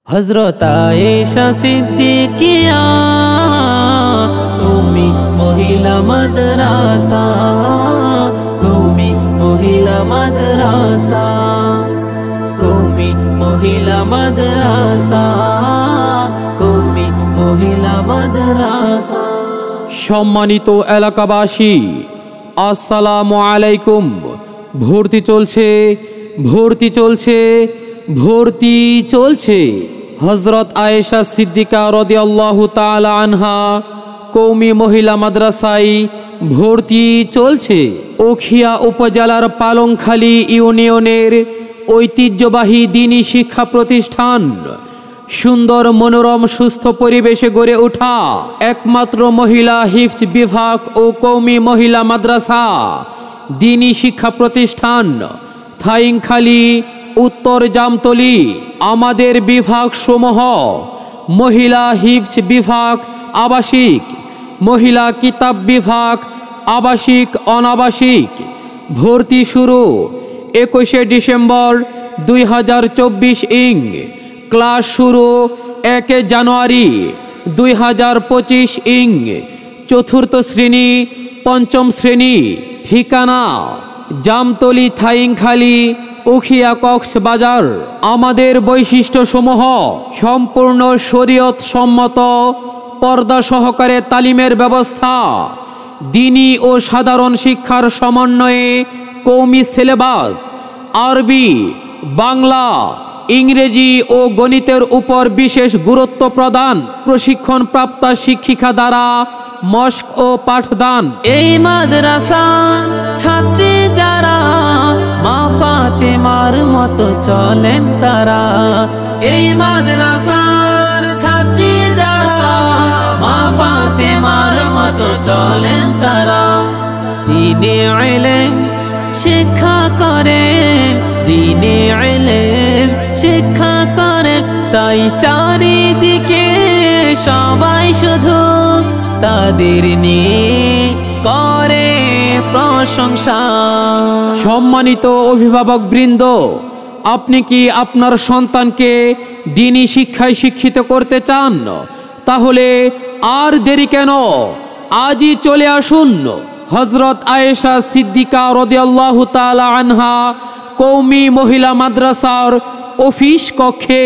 হযরত আয়েশা সিদ্দিকিয়া কওমি মহিলা মাদ্রাসা, কওমি মহিলা মাদ্রাসা, কওমি মহিলা মাদ্রাসা, কওমি মহিলা মাদ্রাসা। সম্মানিত এলাকাবাসী, আসসালামু আলাইকুম। ভর্তি চলছে, ভর্তি চলছে, ভর্তি চলছে। হযরত আয়েশা সিদ্দিকা রাদিয়াল্লাহু তাআলা আনহা কওমি মহিলা মাদ্রাসায় ভর্তি চলছে। উখিয়া উপজেলার পালংখালী ইউনিয়নের ঐতিহ্যবাহী দ্বীনি শিক্ষা প্রতিষ্ঠান, সুন্দর মনোরম সুস্থ পরিবেশে গড়ে ওঠা একমাত্র মহিলা হিফজ বিভাগ ও কওমি মহিলা মাদ্রাসা দ্বীনি শিক্ষা প্রতিষ্ঠান থাইংখালী, উত্তর জামতলী। আমাদের বিভাগ সমূহ: মহিলা হিফজ বিভাগ আবাসিক, মহিলা কিতাব বিভাগ আবাসিক অনাবাসিক। ভর্তি শুরু 21শে ডিসেম্বর 2024 ইং। ক্লাস শুরু 1 জানুয়ারি 2025 ইং। চতুর্থ শ্রেণী, পঞ্চম শ্রেণী। ঠিকানা: জামতলী, থাইংখালী, উখিয়া, কক্সবাজার। আমাদের বৈশিষ্ট্যসমূহ: সম্পূর্ণ শরীয়ত সম্মত পর্দা সহকারে তালিমের ব্যবস্থা, দ্বীনি ও সাধারণ শিক্ষার সমন্বয়ে কওমি সিলেবাস, আরবি, বাংলা, ইংরেজি ও গণিতের উপর বিশেষ গুরুত্ব প্রদান, প্রশিক্ষণপ্রাপ্ত শিক্ষিকা দ্বারা মশক ও পাঠদান। এই মাদ্রাসার ছাত্রী যারা মা ফাতেমার মতো চলেন তারা। এই মাদ্রাসার ছাত্রী যারা মা ফাতেমার মতো চলেন তারা। দ্বীনে ইলম শিক্ষা করেন, দ্বীনে ইলম শিক্ষা করেন, তাই চারিদিকে সবাই শুধু তাদের নিয়ে করে প্রশংসা। সম্মানিত অভিভাবক বৃন্দ, আপনি কি আপনার সন্তানকে দ্বীনি শিক্ষায় শিক্ষিত করতে চান? তাহলে আর দেরি কেন? আজই চলে আসুন হযরত আয়েশা সিদ্দিকা রাদিয়াল্লাহু তাআলা আনহা কওমি মহিলা মাদ্রাসার অফিস কক্ষে।